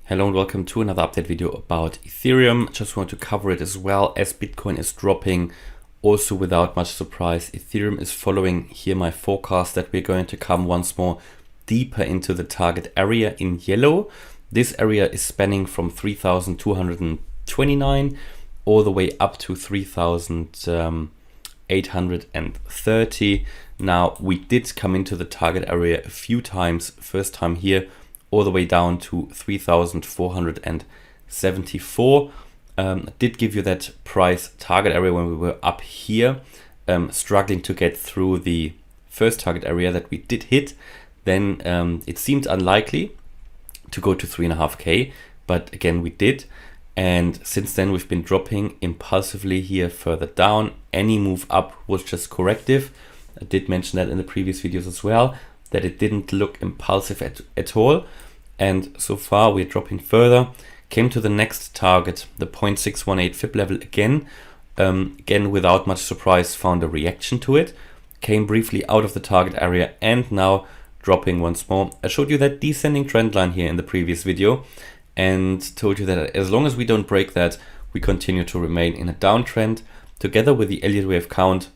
Hello and welcome to another update video about Ethereum. Just want to cover it as well as Bitcoin is dropping. Also without much surprise, Ethereum is following here my forecast that we're going to come once more deeper into the target area in yellow. This area is spanning from 3,229 all the way up to 3,830. Now we did come into the target area a few times, first time here all the way down to 3,474. Did give you that price target area when we were up here, struggling to get through the first target area that we did hit. Then it seemed unlikely to go to 3.5K, but again we did. And since then we've been dropping impulsively here further down. Any move up was just corrective. I did mention that in the previous videos as well, that it didn't look impulsive at all. And so far we're dropping further. Came to the next target, the 0.618 fib level again. Again, without much surprise, found a reaction to it. Came briefly out of the target area and now dropping once more. I showed you that descending trend line here in the previous video and told you that as long as we don't break that, we continue to remain in a downtrend. Together with the Elliott Wave count,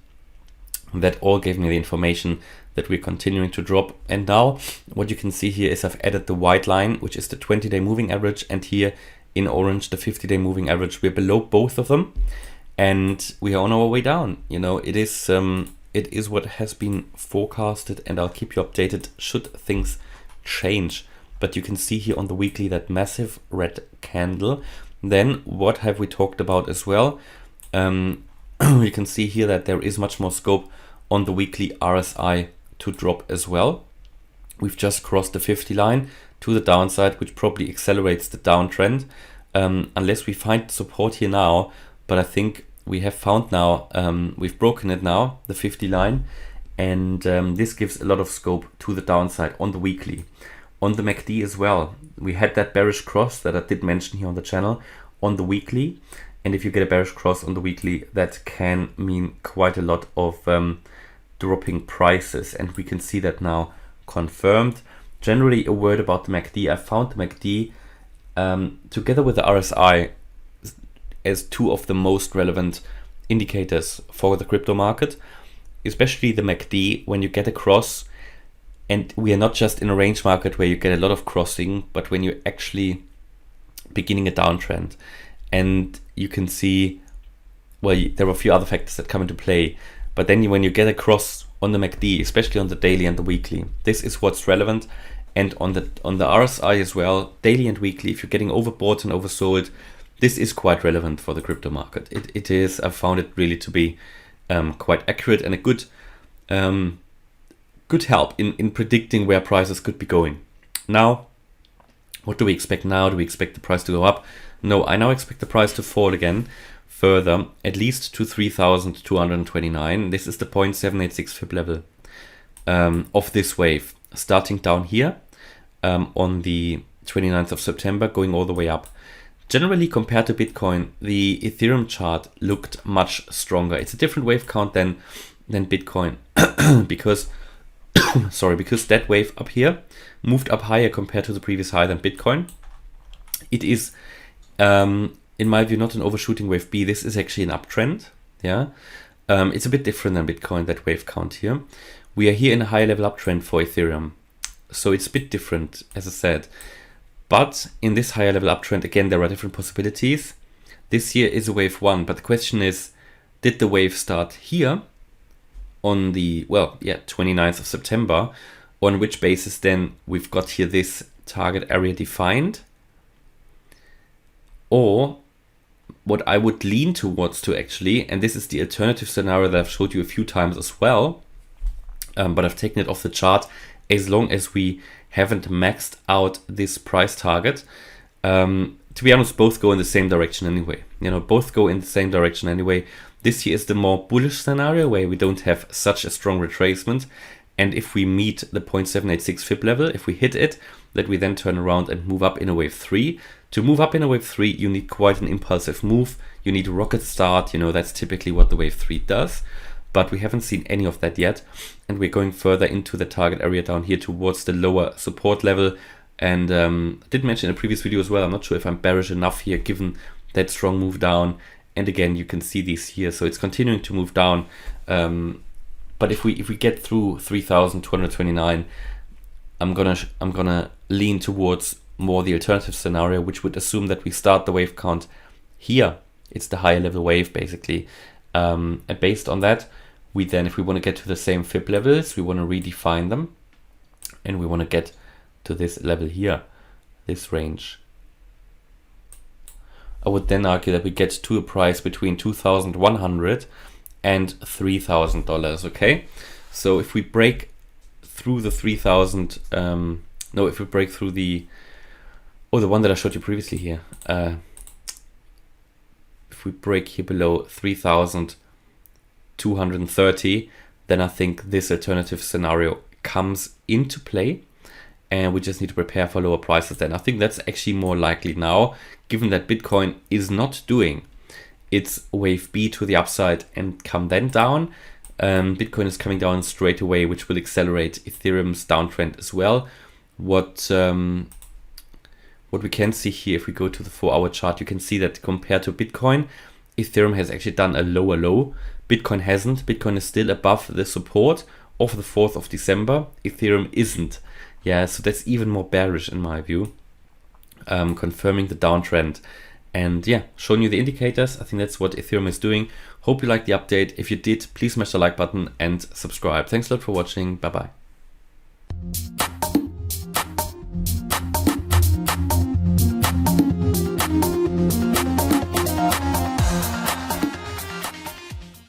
that all gave me the information that we're continuing to drop. And now what you can see here is I've added the white line, which is the 20-day moving average, and here in orange the 50-day moving average. We're below both of them and we are on our way down. You know, it is what has been forecasted, and I'll keep you updated should things change. But you can see here on the weekly that massive red candle. Then what have we talked about as well? You can see here that there is much more scope on the weekly RSI to drop as well. We've just crossed the 50 line to the downside, which probably accelerates the downtrend, unless we find support here now. But I think we have found now, we've broken it now, the 50 line, and this gives a lot of scope to the downside on the weekly. On the MACD as well, we had that bearish cross that I did mention here on the channel on the weekly. And if you get a bearish cross on the weekly, that can mean quite a lot of dropping prices. And we can see that now confirmed. Generally, a word about the MACD. I found the MACD together with the RSI as two of the most relevant indicators for the crypto market, especially the MACD when you get a cross. And we are not just in a range market where you get a lot of crossing, but when you're actually beginning a downtrend. And you can see, well, there are a few other factors that come into play. But then when you get a cross on the MACD, especially on the daily and the weekly, this is what's relevant. And on the RSI as well, daily and weekly, if you're getting overbought and oversold, this is quite relevant for the crypto market. It is. I found it really to be quite accurate and a good help in predicting where prices could be going. Now, what do we expect now? Do we expect the price to go up? No, I now expect the price to fall again further, at least to 3,229. This is the 0.786 fib level of this wave, starting down here on the 29th of September, going all the way up. Generally, compared to Bitcoin, the Ethereum chart looked much stronger. It's a different wave count than Bitcoin because because that wave up here moved up higher compared to the previous high than Bitcoin. It is in my view, not an overshooting wave B. This is actually an uptrend. Yeah, it's a bit different than Bitcoin, that wave count here. We are here in a higher level uptrend for Ethereum. So it's a bit different, as I said. But in this higher level uptrend, again, there are different possibilities. This here is a wave one, but the question is, did the wave start here on the, 29th of September, on which basis then we've got here this target area defined? Or what I would lean towards to actually, and this is the alternative scenario that I've showed you a few times as well, but I've taken it off the chart, as long as we haven't maxed out this price target. To be honest, both go in the same direction anyway. You know, both go in the same direction anyway. This here is the more bullish scenario where we don't have such a strong retracement. And if we meet the 0.786 fib level, if we hit it, that we then turn around and move up in a wave 3. To move up in a wave 3, you need quite an impulsive move. You need a rocket start. You know, that's typically what the wave 3 does. But we haven't seen any of that yet. And we're going further into the target area down here towards the lower support level. And I did mention in a previous video as well, I'm not sure if I'm bearish enough here given that strong move down. And again, you can see these here, so it's continuing to move down. But if we get through 3,229, I'm gonna lean towards more the alternative scenario, which would assume that we start the wave count here. It's the higher level wave basically, and based on that, we then, if we want to get to the same fib levels, we want to redefine them, and we want to get to this level here, this range. I would then argue that we get to a price between $2,100 and $3,000. Okay, so if we break through the 3,000, if we break through the one that I showed you previously here, if we break here below 3,230, then I think this alternative scenario comes into play, and we just need to prepare for lower prices then. I think that's actually more likely now, given that Bitcoin is not doing its wave B to the upside and come then down. Bitcoin is coming down straight away, which will accelerate Ethereum's downtrend as well. What we can see here, if we go to the 4-hour chart, you can see that compared to Bitcoin, Ethereum has actually done a lower low. Bitcoin hasn't. Bitcoin is still above the support of the 4th of December. Ethereum isn't. Yeah, so that's even more bearish in my view, confirming the downtrend. And yeah, showing you the indicators. I think that's what Ethereum is doing. Hope you liked the update. If you did, please smash the like button and subscribe. Thanks a lot for watching. Bye bye.